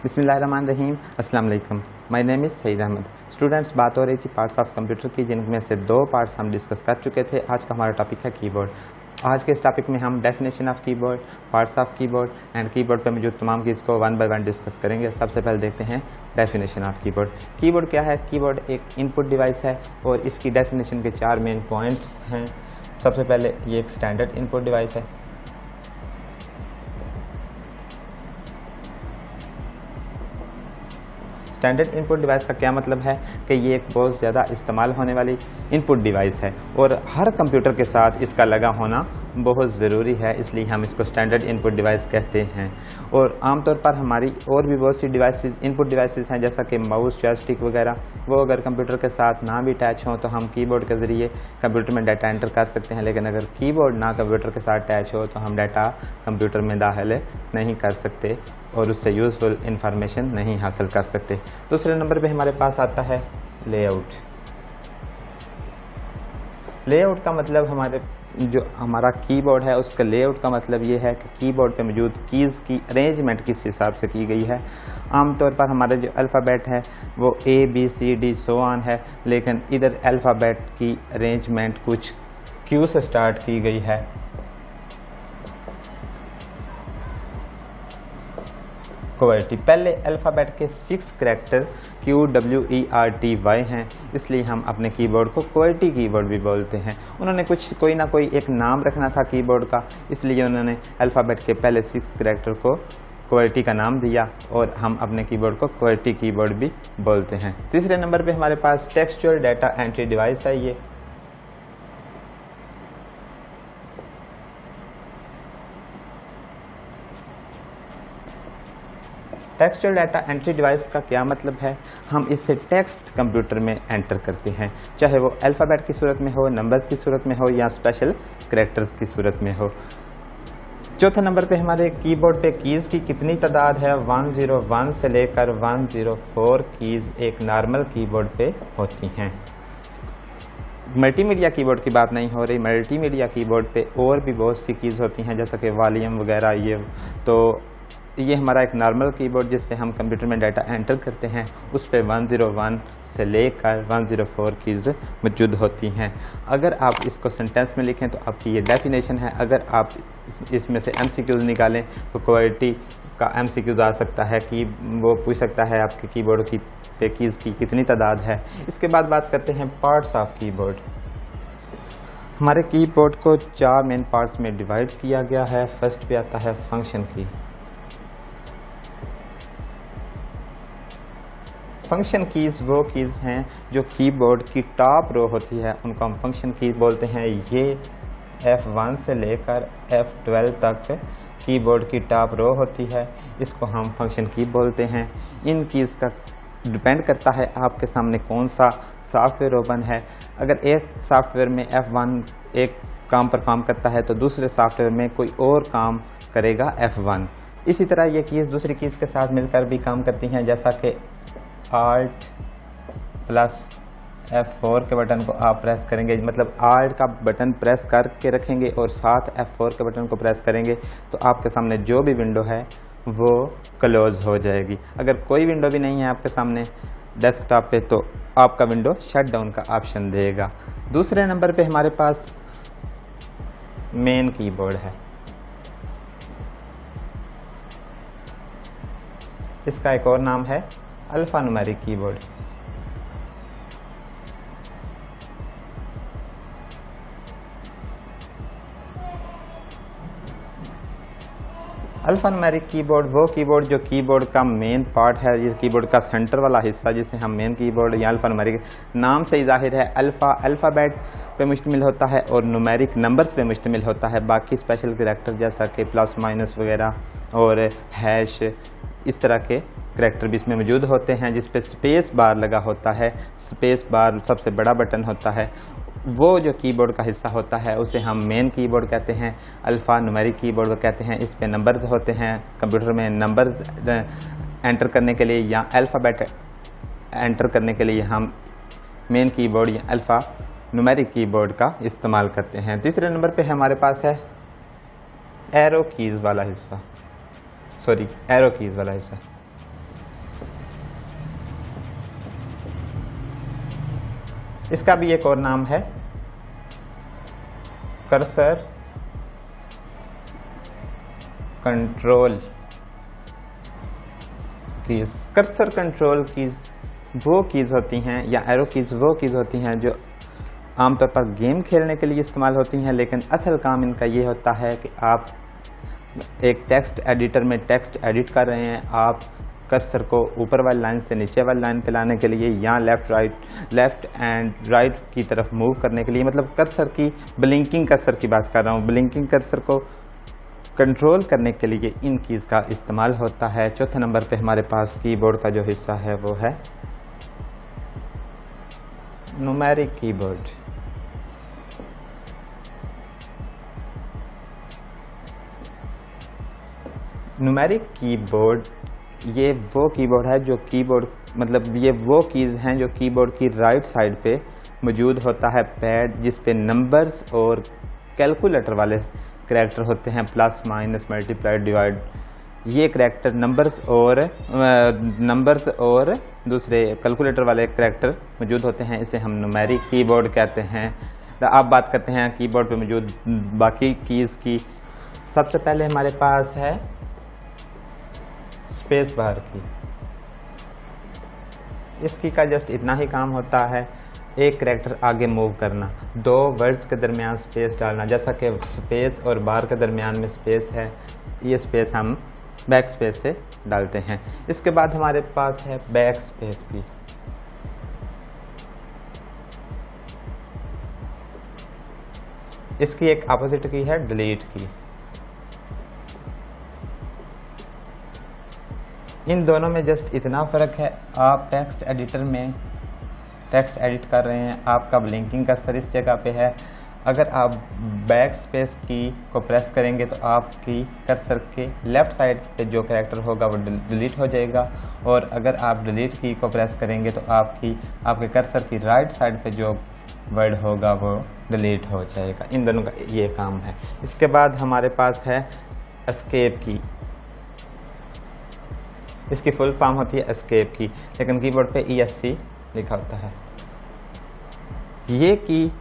बिस्मिल्लाहिर्रहमानिर्रहीम। अस्सलाम वालेकुम। My name is Syed Ahmad. Students, बात हो रही थी पार्ट्स ऑफ कंप्यूटर की, जिनमें से दो पार्ट्स हम डिस्कस कर चुके थे। आज का हमारा टॉपिक है कीबोर्ड। आज के इस टॉपिक में हम definition of keyboard, parts of keyboard and keyboard पर मौजूद तमाम चीज़ को वन बाय वन डिस्कस करेंगे। सबसे पहले देखते हैं डेफिनेशन ऑफ कीबोर्ड। कीबोर्ड क्या है? कीबोर्ड एक इनपुट डिवाइस है और इसकी डेफिनेशन के चार मेन पॉइंट्स हैं। सबसे पहले ये एक स्टैंडर्ड इनपुट डिवाइस है। स्टैंडर्ड इनपुट डिवाइस का क्या मतलब है कि ये एक बहुत ज़्यादा इस्तेमाल होने वाली इनपुट डिवाइस है और हर कंप्यूटर के साथ इसका लगा होना बहुत ज़रूरी है, इसलिए हम इसको स्टैंडर्ड इनपुट डिवाइस कहते हैं। और आमतौर पर हमारी और भी बहुत सी डिवाइसेस इनपुट डिवाइसेस हैं, जैसा कि माउस, जॉयस्टिक वगैरह। वो अगर कंप्यूटर के साथ ना भी अटैच हों तो हम कीबोर्ड के ज़रिए कंप्यूटर में डाटा एंटर कर सकते हैं, लेकिन अगर कीबोर्ड ना कंप्यूटर के साथ अटैच हो तो हम डाटा कंप्यूटर में दाखिल नहीं कर सकते और उससे यूज़फुल इंफॉर्मेशन नहीं हासिल कर सकते। दूसरे नंबर पे हमारे पास आता है लेआउट। लेआउट का मतलब हमारा कीबोर्ड है उसका लेआउट का मतलब ये है कि कीबोर्ड पे मौजूद कीज़ की अरेंजमेंट किस हिसाब से की गई है। आमतौर पर हमारे जो अल्फ़ाबेट है वो ABCD सो ऑन है, लेकिन इधर अल्फ़ाबेट की अरेंजमेंट कुछ Q से स्टार्ट की गई है। क्वालिटी पहले अल्फ़ाबेट के 6 करैक्टर QWERTY हैं, इसलिए हम अपने कीबोर्ड को क्वालिटी कीबोर्ड भी बोलते हैं। उन्होंने कोई ना कोई एक नाम रखना था कीबोर्ड का, इसलिए उन्होंने अल्फ़ाबेट के पहले 6 करैक्टर को क्वालिटी का नाम दिया और हम अपने कीबोर्ड को क्वालिटी कीबोर्ड भी बोलते हैं। तीसरे नंबर पे हमारे पास टेक्सचुअल डाटा एंट्री डिवाइस है। ये टेक्सचुअल डाटा एंट्री डिवाइस का क्या मतलब है? हम इससे टेक्स्ट कंप्यूटर में एंटर करते हैं, चाहे वो अल्फ़ाबेट की सूरत में हो, नंबर्स की सूरत में हो या स्पेशल करैक्टर्स की सूरत में हो। चौथे नंबर पे हमारे कीबोर्ड पे कीज़ की कितनी तादाद है? 101 से लेकर 104 कीज़ एक नॉर्मल कीबोर्ड पे होती हैं। मल्टीमीडिया कीबोर्ड की बात नहीं हो रही। मल्टीमीडिया कीबोर्ड पे और भी बहुत सी कीज़ होती हैं, जैसा कि वॉल्यूम वगैरह। ये हमारा एक नॉर्मल कीबोर्ड जिससे हम कंप्यूटर में डाटा एंटर करते हैं, उस पर 101 से लेकर 104 कीज़ मौजूद होती हैं। अगर आप इसको सेंटेंस में लिखें तो आपकी ये डेफिनेशन है। अगर आप इसमें से MCQs निकालें तो क्वालिटी का MCQs आ सकता है कि वो पूछ सकता है आपके कीबोर्ड की पे कीज़ की कितनी तादाद है। इसके बाद बात करते हैं पार्ट्स ऑफ कीबोर्ड। हमारे कीबोर्ड को 4 मेन पार्ट्स में डिवाइड किया गया है। फर्स्ट पे आता है फंक्शन की। फंक्शन कीज़ वो कीज़ हैं जो कीबोर्ड की टॉप रो होती है, उनको हम फंक्शन कीज़ बोलते हैं। ये F1 से लेकर F12 तक कीबोर्ड की टॉप रो होती है, इसको हम फंक्शन की बोलते हैं। इन कीज़ का डिपेंड करता है आपके सामने कौन सा सॉफ्टवेयर ओपन है। अगर एक सॉफ्टवेयर में F1 एक काम परफॉर्म करता है तो दूसरे सॉफ्टवेयर में कोई और काम करेगा F1। इसी तरह ये कीज़ दूसरी कीज़ के साथ मिलकर भी काम करती हैं, जैसा कि Alt प्लस F4 के बटन को आप प्रेस करेंगे, मतलब Alt का बटन प्रेस करके रखेंगे और साथ F4 के बटन को प्रेस करेंगे तो आपके सामने जो भी विंडो है वो क्लोज हो जाएगी। अगर कोई विंडो भी नहीं है आपके सामने डेस्कटॉप पे तो आपका विंडो शट डाउन का ऑप्शन देगा। दूसरे नंबर पे हमारे पास मेन कीबोर्ड है। इसका एक और नाम है alpha numeric keyboard. Alpha numeric keyboard वो कीबोर्ड जो कीबोर्ड का मेन पार्ट है, इस कीबोर्ड का सेंटर वाला हिस्सा जिसे हम मेन कीबोर्ड या अल्फा न्यूमेरिक नाम से ही जाहिर है। अल्फा अल्फ़ाबेट पे मुश्तमिल होता है और न्यूमेरिक नंबर्स पे मुश्तमिल होता है। बाकी स्पेशल करैक्टर जैसा कि प्लस माइनस वगैरह और हैश, इस तरह के करैक्टर भी इसमें मौजूद होते हैं, जिस पे स्पेस बार लगा होता है। स्पेस बार सबसे बड़ा बटन होता है। वो जो कीबोर्ड का हिस्सा होता है उसे हम मेन कीबोर्ड कहते हैं, अल्फ़ा न्यूमेरिक कीबोर्ड कहते हैं। इस पे नंबर्स होते हैं। कंप्यूटर में नंबर्स एंटर करने के लिए या अल्फ़ाबेट एंटर करने के लिए हम मेन कीबोर्ड या अल्फ़ा न्यूमेरिक कीबोर्ड का इस्तेमाल करते हैं। तीसरे नंबर पे हमारे पास है एरो कीज़ वाला हिस्सा। इसका भी एक और नाम है cursor control keys. Cursor control keys वो कीज होती हैं या एरो कीज वो कीज होती हैं जो आमतौर पर गेम खेलने के लिए इस्तेमाल होती हैं, लेकिन असल काम इनका ये होता है कि आप एक टेक्स्ट एडिटर में टेक्स्ट एडिट कर रहे हैं, आप कर्सर को ऊपर वाली लाइन से नीचे वाली लाइन पे लाने के लिए या लेफ्ट एंड राइट की तरफ मूव करने के लिए, मतलब कर्सर की ब्लिंकिंग कर्सर की बात कर रहा हूँ, ब्लिंकिंग कर्सर को कंट्रोल करने के लिए इन कीज़ का इस्तेमाल होता है। चौथे नंबर पे हमारे पास कीबोर्ड का जो हिस्सा है वो है न्यूमेरिक कीबोर्ड। न्यूमेरिक कीबोर्ड ये वो कीबोर्ड है जो कीबोर्ड मतलब ये वो कीज़ हैं जो कीबोर्ड की राइट साइड पे मौजूद होता है पैड, जिस पे नंबर्स और कैलकुलेटर वाले करैक्टर होते हैं, प्लस माइनस मल्टीप्लाई डिवाइड। ये करैक्टर नंबर्स और दूसरे कैलकुलेटर वाले करैक्टर मौजूद होते हैं, इसे हम न्यूमेरिक कीबोर्ड कहते हैं। अब बात करते हैं कीबोर्ड पे मौजूद बाकी कीज़ की। सबसे पहले हमारे पास है स्पेस बार की। इसकी का जस्ट इतना ही काम होता है, एक करैक्टर आगे मूव करना, दो वर्ड्स के दरमियान स्पेस डालना, जैसा कि स्पेस और बार के दरमियान में स्पेस है, ये स्पेस हम बैक स्पेस से डालते हैं। इसके बाद हमारे पास है बैक स्पेस की। इसकी एक अपोजिट की है डिलीट की। इन दोनों में जस्ट इतना फ़र्क है, आप टेक्स्ट एडिटर में टेक्स्ट एडिट कर रहे हैं, आपका ब्लिंकिंग कर्सर इस जगह पे है। अगर आप बैक स्पेस की को प्रेस करेंगे तो आपकी कर्सर के लेफ़्ट साइड पे जो कैरेक्टर होगा वो डिलीट हो जाएगा, और अगर आप डिलीट की को प्रेस करेंगे तो आपके कर्सर की राइट साइड पे जो वर्ड होगा वो डिलीट हो जाएगा। इन दोनों का ये काम है। इसके बाद हमारे पास है एस्केप की। इसकी फुल फॉर्म होती है एस्केप की, लेकिन कीबोर्ड पे ESC लिखा होता है। ये की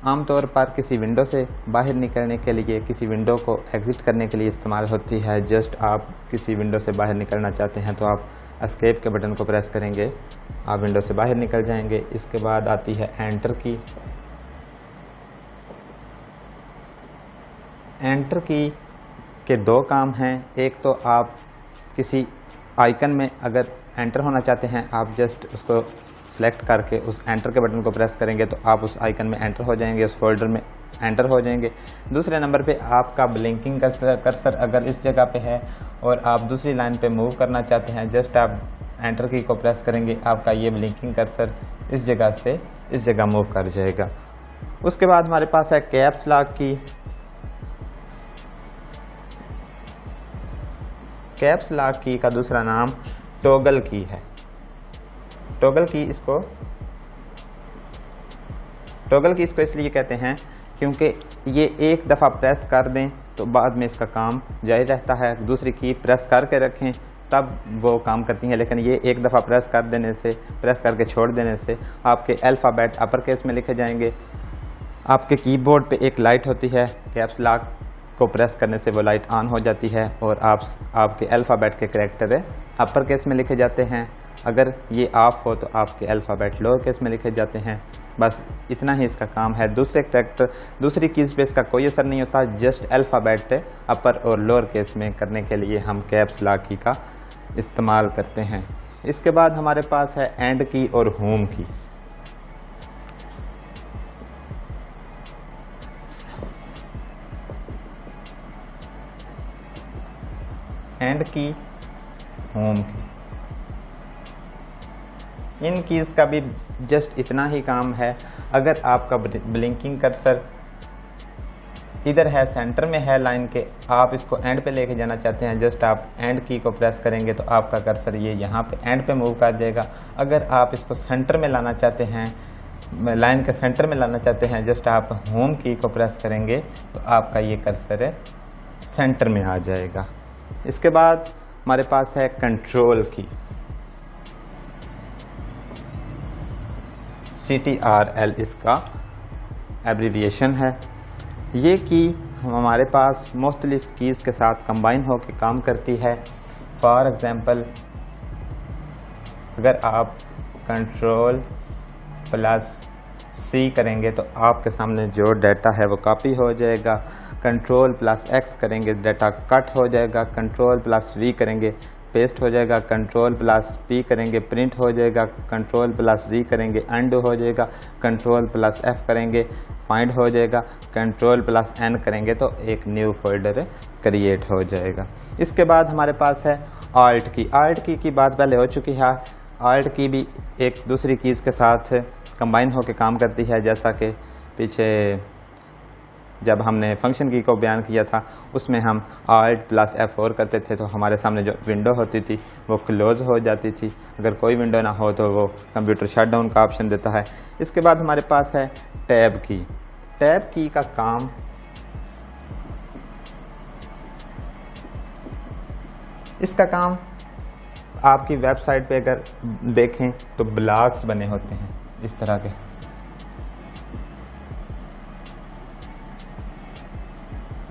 आमतौर पर किसी विंडो से बाहर निकलने के लिए, किसी विंडो को एग्जिट करने के लिए इस्तेमाल होती है। जस्ट आप किसी विंडो से बाहर निकलना चाहते हैं तो आप एस्केप के बटन को प्रेस करेंगे, आप विंडो से बाहर निकल जाएंगे। इसके बाद आती है एंटर की। एंटर की के दो काम हैं। एक तो आप किसी आइकन में अगर एंटर होना चाहते हैं, आप जस्ट उसको सेलेक्ट करके उस एंटर के बटन को प्रेस करेंगे तो आप उस आइकन में एंटर हो जाएंगे, उस फोल्डर में एंटर हो जाएंगे। दूसरे नंबर पे आपका ब्लिंकिंग कर्सर अगर इस जगह पे है और आप दूसरी लाइन पे मूव करना चाहते हैं, जस्ट आप एंटर की को प्रेस करेंगे, आपका ये ब्लिंकिंग कर्सर इस जगह से इस जगह मूव कर जाएगा। उसके बाद हमारे पास है कैप्स लॉक की। कैप्स लॉक की का दूसरा नाम टॉगल की है। टॉगल की इसको इसलिए कहते हैं क्योंकि ये एक दफ़ा प्रेस कर दें तो बाद में इसका काम जारी रहता है। दूसरी की प्रेस करके रखें तब वो काम करती हैं, लेकिन ये एक दफ़ा प्रेस करके छोड़ देने से आपके अल्फ़ाबेट अपर केस में लिखे जाएंगे। आपके कीबोर्ड पे एक लाइट होती है, कैप्स लॉक को प्रेस करने से वो लाइट ऑन हो जाती है और आपके अल्फ़ाबेट के करैक्टर अपर केस में लिखे जाते हैं। अगर ये ऑफ हो तो आपके अल्फ़ाबेट लोअर केस में लिखे जाते हैं। बस इतना ही इसका काम है। दूसरी कीज़ पे इसका कोई असर नहीं होता। जस्ट अल्फ़ाबेट अपर और लोअर केस में करने के लिए हम कैप्स लॉक की का इस्तेमाल करते हैं। इसके बाद हमारे पास है एंड की और होम की। एंड की, होम की, इन कीज़ का भी जस्ट इतना ही काम है। अगर आपका ब्लिंकिंग कर्सर इधर है, सेंटर में है लाइन के, आप इसको एंड पे लेके जाना चाहते हैं, जस्ट आप एंड की को प्रेस करेंगे तो आपका कर्सर ये यहाँ पे एंड पे मूव कर जाएगा। अगर आप इसको सेंटर में लाना चाहते हैं, लाइन के सेंटर में लाना चाहते हैं, जस्ट आप होम की को प्रेस करेंगे तो आपका ये कर्सर सेंटर में आ जाएगा। इसके बाद हमारे पास है कंट्रोल की। CTRL इसका एब्रीविएशन है। ये की हमारे पास मुख्तलिफ कीज़ के साथ कंबाइन होकर काम करती है। फॉर एग्ज़ाम्पल, अगर आप Ctrl+C करेंगे तो आपके सामने जो डाटा है वो कॉपी हो जाएगा। Ctrl+X करेंगे डाटा कट हो जाएगा। Ctrl+V करेंगे पेस्ट हो जाएगा। Ctrl+P करेंगे प्रिंट हो जाएगा। Ctrl+Z करेंगे अनडू हो जाएगा। Ctrl+F करेंगे फाइंड हो जाएगा। Ctrl+N करेंगे तो एक न्यू फोल्डर क्रिएट हो जाएगा। इसके बाद हमारे पास है Alt की। Alt की बात पहले हो चुकी है। Alt की भी एक दूसरी कीज़ के साथ कंबाइन होकर काम करती है। जैसा कि पीछे जब हमने फंक्शन की को बयान किया था उसमें हम Alt+F4 करते थे तो हमारे सामने जो विंडो होती थी वो क्लोज़ हो जाती थी। अगर कोई विंडो ना हो तो वो कंप्यूटर शटडाउन का ऑप्शन देता है। इसके बाद हमारे पास है टैब की। टैब की का काम इसका काम आपकी वेबसाइट पे अगर देखें तो ब्लॉक्स बने होते हैं इस तरह के।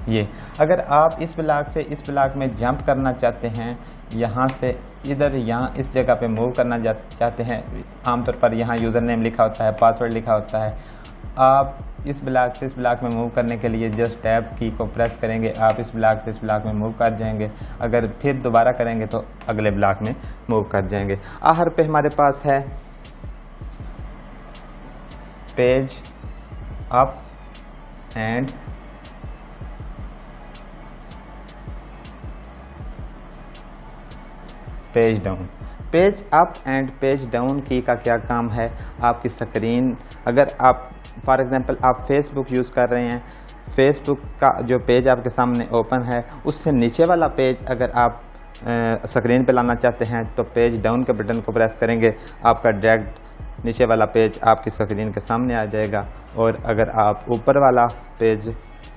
ये अगर आप इस ब्लॉक से इस ब्लॉक में जंप करना चाहते हैं, यहाँ से इधर यहाँ इस जगह पे मूव करना चाहते हैं, आमतौर पर यहाँ यूज़र नेम लिखा होता है, पासवर्ड लिखा होता है। आप इस ब्लॉक से इस ब्लॉक में मूव करने के लिए जस्ट टैब की को प्रेस करेंगे, आप इस ब्लॉक से इस ब्लॉक में मूव कर जाएंगे। अगर फिर दोबारा करेंगे तो अगले ब्लॉक में मूव कर जाएंगे। आखिर पे हमारे पास है page up and page down. Page up and page down की का क्या काम है? आपकी स्क्रीन, अगर आप फॉर एग्जांपल आप फेसबुक यूज़ कर रहे हैं, फेसबुक का जो पेज आपके सामने ओपन है उससे नीचे वाला पेज अगर आप स्क्रीन पे लाना चाहते हैं तो पेज डाउन के बटन को प्रेस करेंगे, आपका डायरेक्ट नीचे वाला पेज आपकी स्क्रीन के सामने आ जाएगा। और अगर आप ऊपर वाला पेज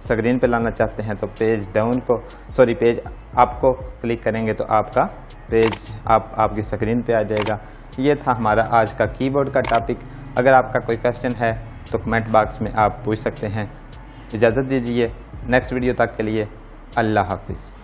स्क्रीन पे लाना चाहते हैं तो पेज अप को क्लिक करेंगे तो आपका पेज आपकी स्क्रीन पे आ जाएगा। ये था हमारा आज का कीबोर्ड का टॉपिक। अगर आपका कोई क्वेश्चन है तो कमेंट बॉक्स में आप पूछ सकते हैं। इजाज़त दीजिए, नेक्स्ट वीडियो तक के लिए अल्लाह हाफिज़।